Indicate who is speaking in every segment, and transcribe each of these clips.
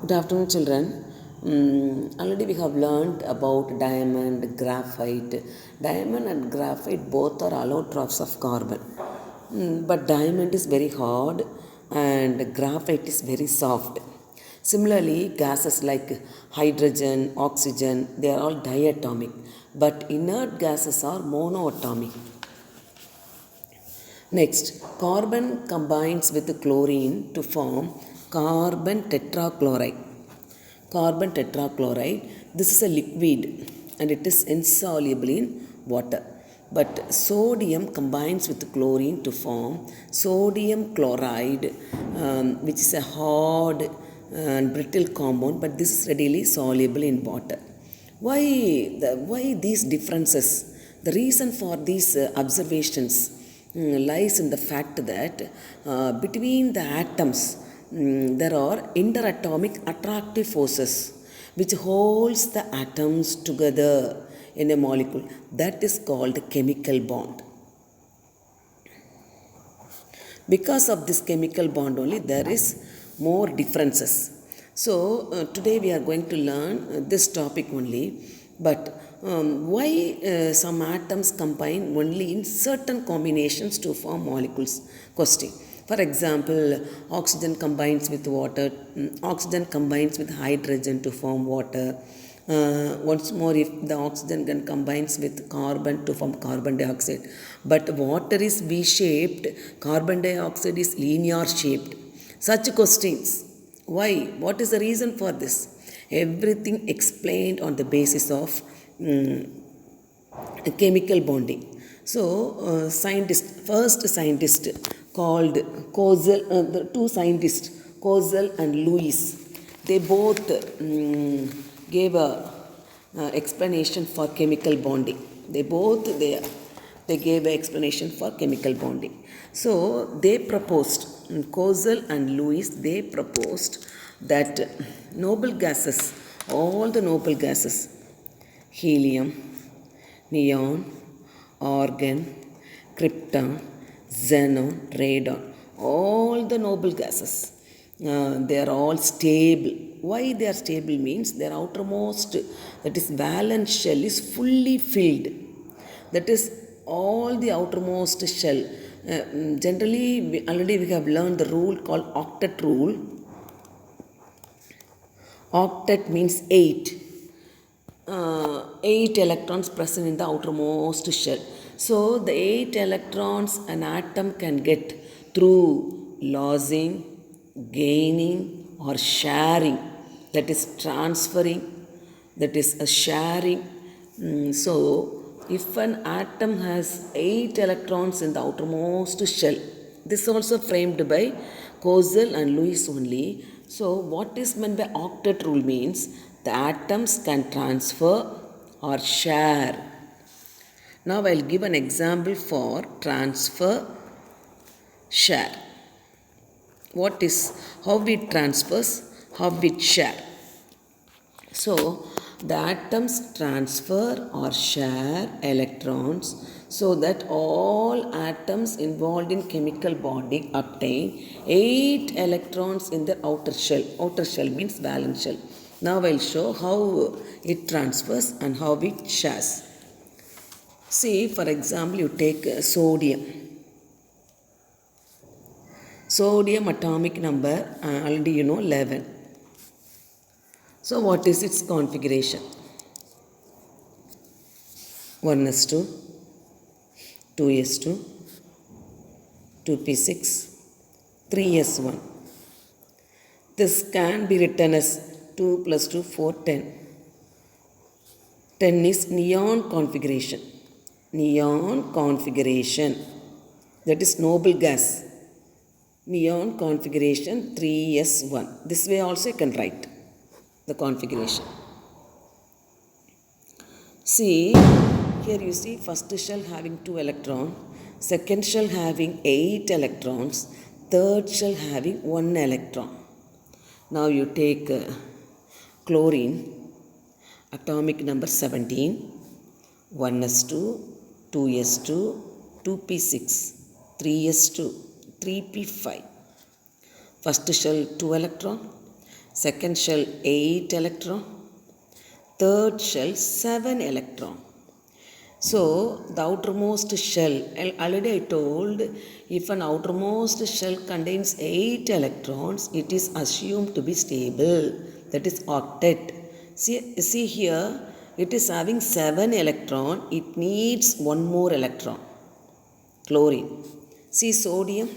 Speaker 1: Good afternoon, children. Already we have learned about diamond, graphite. Diamond and graphite both are allotropes of carbon. But diamond is very hard and graphite is very soft. Similarly, gases like hydrogen, oxygen, they are all diatomic. But inert gases are monoatomic. Next, carbon combines with chlorine to form carbon tetrachloride. Carbon tetrachloride, this is a liquid and it is insoluble in water. But sodium combines with chlorine to form sodium chloride, which is a hard and brittle compound, but this is readily soluble in water. Why these differences? The reason for these observations lies in the fact that between the atoms there are interatomic attractive forces which holds the atoms together in a molecule. That is called chemical bond. Because of this chemical bond only there is more differences. So today we are going to learn this topic only. But why some atoms combine only in certain combinations to form molecules? Question. For example, oxygen combines with water, oxygen combines with hydrogen to form water. Once more, if the oxygen combines with carbon to form carbon dioxide, but water is V-shaped, carbon dioxide is linear shaped. Such questions. Why? What is the reason for this? Everything explained on the basis of chemical bonding. So, first scientist called Kozel, the two scientists, Kozel and Lewis, they both gave a explanation for chemical bonding. They gave an explanation for chemical bonding. So they proposed, Kozel and Lewis, they proposed that noble gases, all the noble gases, helium, neon, argon, krypton, xenon, radon, all the noble gases, they are all stable. Why they are stable means their outermost, that is valence shell, is fully filled. That is all the outermost shell. Generally, already we have learned the rule called octet rule. Octet means 8. 8 electrons present in the outermost shell. So the 8 electrons an atom can get through losing, gaining or sharing, that is transferring, that is a sharing. So if an atom has 8 electrons in the outermost shell, this also framed by Kozel and Lewis only. So what is meant by octet rule means the atoms can transfer or share. Now I will give an example for transfer, share. What is, how it transfers, how it share. So the atoms transfer or share electrons so that all atoms involved in chemical bonding obtain 8 electrons in their outer shell. Outer shell means valence shell. Now I will show how it transfers and how it shares. See, for example, you take sodium. Sodium atomic number, already you know, 11. So what is its configuration? 1s2, 2s2, 2p6, 3s1. This can be written as 2 plus 2, 4, 10. 10 is neon configuration. Neon configuration, that is noble gas. Neon configuration 3s1. This way also you can write the configuration. See, here you see first shell having 2 electrons, second shell having 8 electrons, third shell having 1 electron. Now you take chlorine, atomic number 17, 1s2, 2s2, 2p6, 3s2, 3p5. First shell 2 electron, second shell 8 electron, third shell 7 electron. So the outermost shell, already I told, if an outermost shell contains 8 electrons, it is assumed to be stable, that is octet. See here, it is having 7 electron, it needs one more electron, chlorine. See sodium,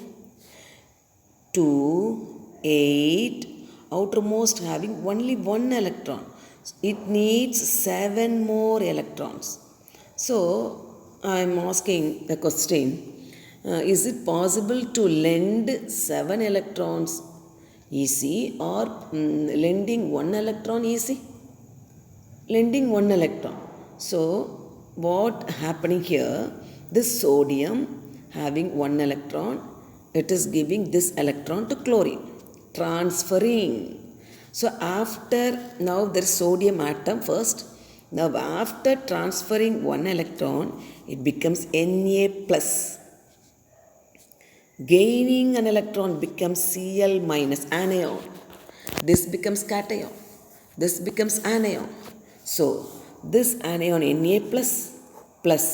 Speaker 1: 2, 8, outermost having only 1 electron, it needs 7 more electrons. So I am asking the question, is it possible to lend 7 electrons easy or lending 1 electron easy? Lending 1 electron. So what happening here, this sodium having 1 electron, it is giving this electron to chlorine, transferring. So after, now there is sodium atom first. Now after transferring 1 electron, it becomes Na plus. Gaining an electron becomes Cl minus, anion. This becomes cation. This becomes anion. So this anion Na plus plus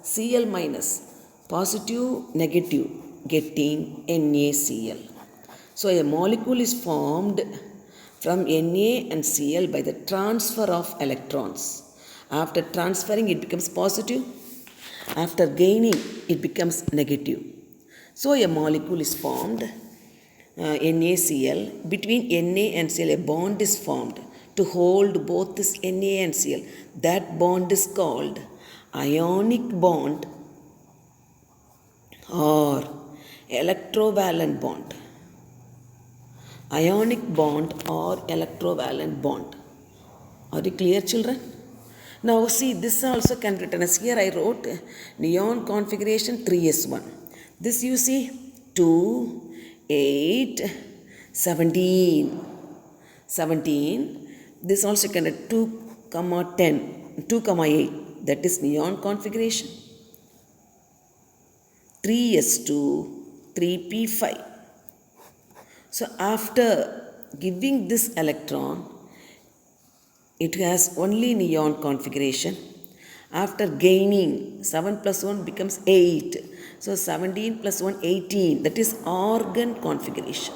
Speaker 1: Cl minus, positive negative, getting NaCl. So a molecule is formed from Na and Cl by the transfer of electrons. After transferring, it becomes positive. After gaining, it becomes negative. So a molecule is formed, NaCl. Between Na and Cl, a bond is formed to hold both this Na and Cl. That bond is called ionic bond or electrovalent bond. Ionic bond or electrovalent bond. Are you clear, children? Now see, this also can be written as, here I wrote neon configuration 3s1. This you see 2, 8, 17. 17. This also can be 2, 10, 2, 8. That is neon configuration. 3s2, 3p5. So after giving this electron, it has only neon configuration. After gaining, 7 plus 1 becomes 8. So 17 plus 1, 18. That is argon configuration.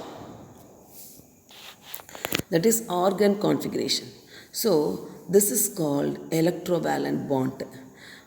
Speaker 1: That is argon configuration. So this is called electrovalent bond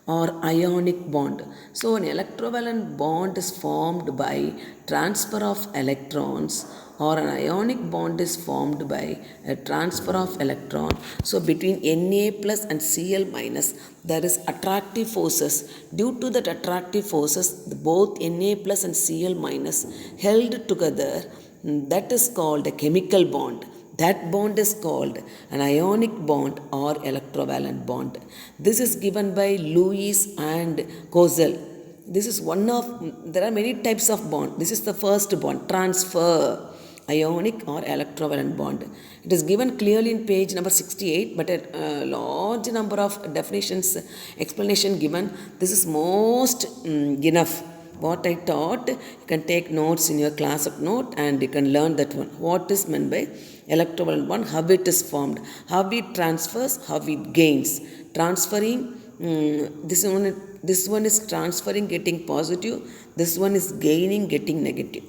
Speaker 1: or ionic bond. So an electrovalent bond is formed by transfer of electrons, or an ionic bond is formed by a transfer of electron. So between Na plus and Cl minus, there is attractive forces. Due to that attractive forces, both Na plus and Cl minus held together, that is called a chemical bond. That bond is called an ionic bond or electrovalent bond. This is given by Lewis and Kozel. This is one of, there are many types of bond. This is the first bond, transfer, ionic or electrovalent bond. It is given clearly in page number 68, but a large number of definitions, explanation given. This is most enough. What I taught, you can take notes in your class of note and you can learn that one. What is meant by electrovalent bond, how it is formed, how it transfers, how it gains. Transferring, this one is transferring, getting positive. This one is gaining, getting negative.